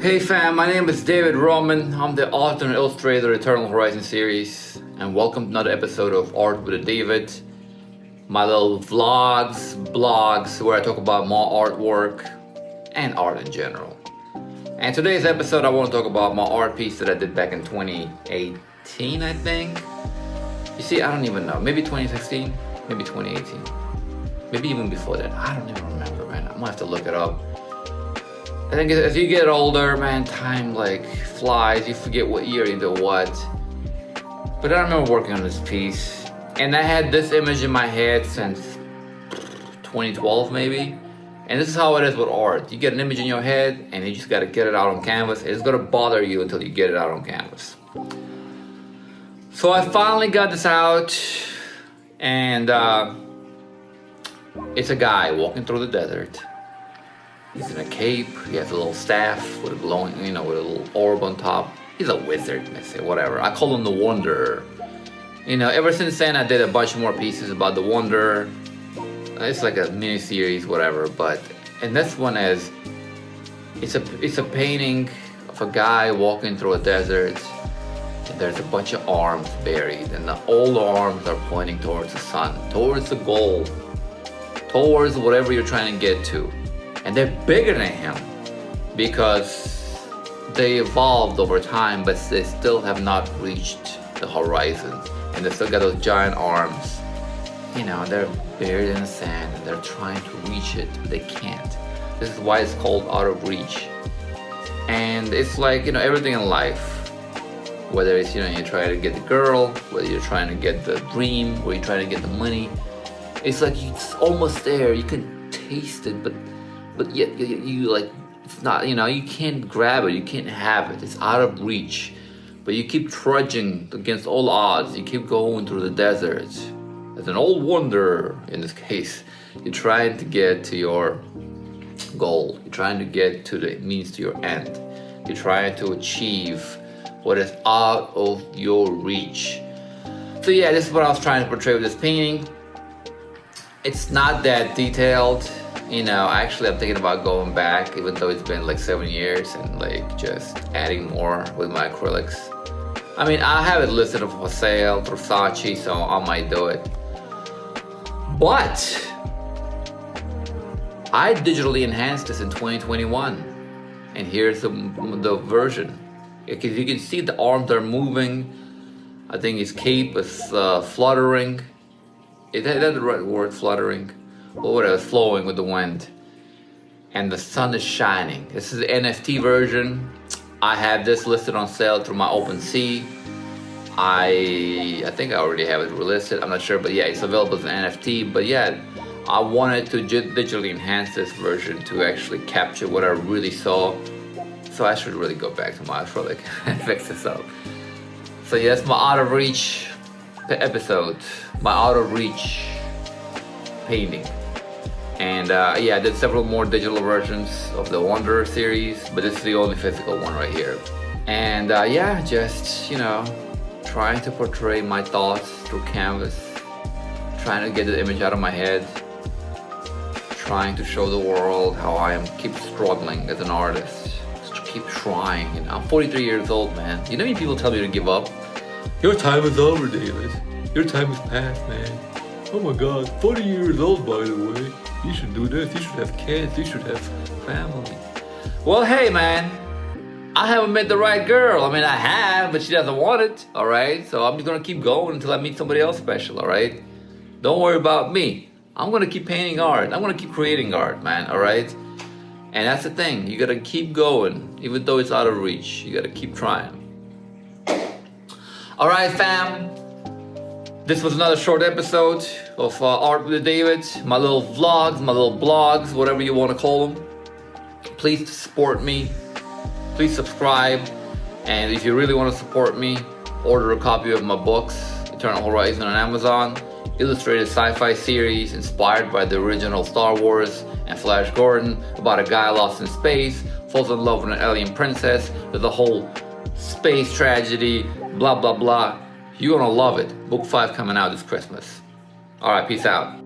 Hey fam, my name is David Roman. I'm the author and illustrator of Eternal Horizon series, and welcome to another episode of Art with a David. My little vlogs, blogs, where I talk about more artwork and art in general. And today's episode, I want to talk about my art piece that I did back in 2018, I think. You see, I don't even know. Maybe 2016, maybe 2018, maybe even before that. I don't even remember, man. I'm gonna have to look it up. I think as you get older, man, time like flies. You forget what year you did what. But I remember working on this piece, and I had this image in my head since 2012 maybe. And this is how it is with art. You get an image in your head, and you just gotta get it out on canvas. It's gonna bother you until you get it out on canvas. So I finally got this out, and it's a guy walking through the desert. He's in a cape, he has a little staff with a glowing, with a little orb on top. He's a wizard, I say, whatever. I call him the Wanderer. Ever since then I did a bunch more pieces about the Wanderer. It's like a mini series, whatever, and this one it's a painting of a guy walking through a desert, and there's a bunch of arms buried, and all the arms are pointing towards the sun, towards the goal, towards whatever you're trying to get to. And they're bigger than him because they evolved over time, but they still have not reached the horizon. And they still got those giant arms. They're buried in the sand and they're trying to reach it, but they can't. This is why it's called out of reach. And it's like, everything in life. Whether it's, you're trying to get the girl, whether you're trying to get the dream, or you're trying to get the money. It's like it's almost there. You can taste it, but yet you like, it's not, you can't grab it, you can't have it, it's out of reach. But you keep trudging against all odds, you keep going through the desert. As an old wanderer, in this case, you're trying to get to your goal, you're trying to get to the means to your end. You're trying to achieve what is out of your reach. So yeah, this is what I was trying to portray with this painting. It's not that detailed. Actually I'm thinking about going back, even though it's been like 7 years, and like just adding more with my acrylics. I mean, I have it listed for sale through Saatchi, so I might do it. But I digitally enhanced this in 2021, and here's the version. Because you can see the arms are moving. I think his cape is fluttering. Is that the right word, fluttering? Or whatever, flowing with the wind. And the sun is shining. This is the NFT version. I have this listed on sale through my OpenSea. I think I already have it listed, I'm not sure, but yeah, it's available as an NFT. But yeah, I wanted to digitally enhance this version to actually capture what I really saw. So I should really go back to my acrylic and fix this up. So yeah, that's my out of reach episode, my out of reach painting. And I did several more digital versions of the Wanderer series, but this is the only physical one right here. And just trying to portray my thoughts through canvas, trying to get the image out of my head, trying to show the world how I keep struggling as an artist, just keep trying. I'm 43 years old, man. How many people tell me to give up? Your time is over, David. Your time is past, man. Oh my God, 40 years old, by the way. You should do this, you should have kids, you should have family. Well, hey man, I haven't met the right girl. I mean, I have, but she doesn't want it, all right? So I'm just gonna keep going until I meet somebody else special, all right? Don't worry about me. I'm gonna keep painting art. I'm gonna keep creating art, man, all right? And that's the thing, you gotta keep going, even though it's out of reach. You gotta keep trying. All right, fam. This was another short episode of Art with David. My little vlogs, my little blogs, whatever you want to call them. Please support me. Please subscribe. And if you really want to support me, order a copy of my books, Eternal Horizon on Amazon. Illustrated sci-fi series inspired by the original Star Wars and Flash Gordon, about a guy lost in space, falls in love with an alien princess. There's a whole space tragedy, blah, blah, blah. You're gonna love it. Book 5 coming out this Christmas. All right, peace out.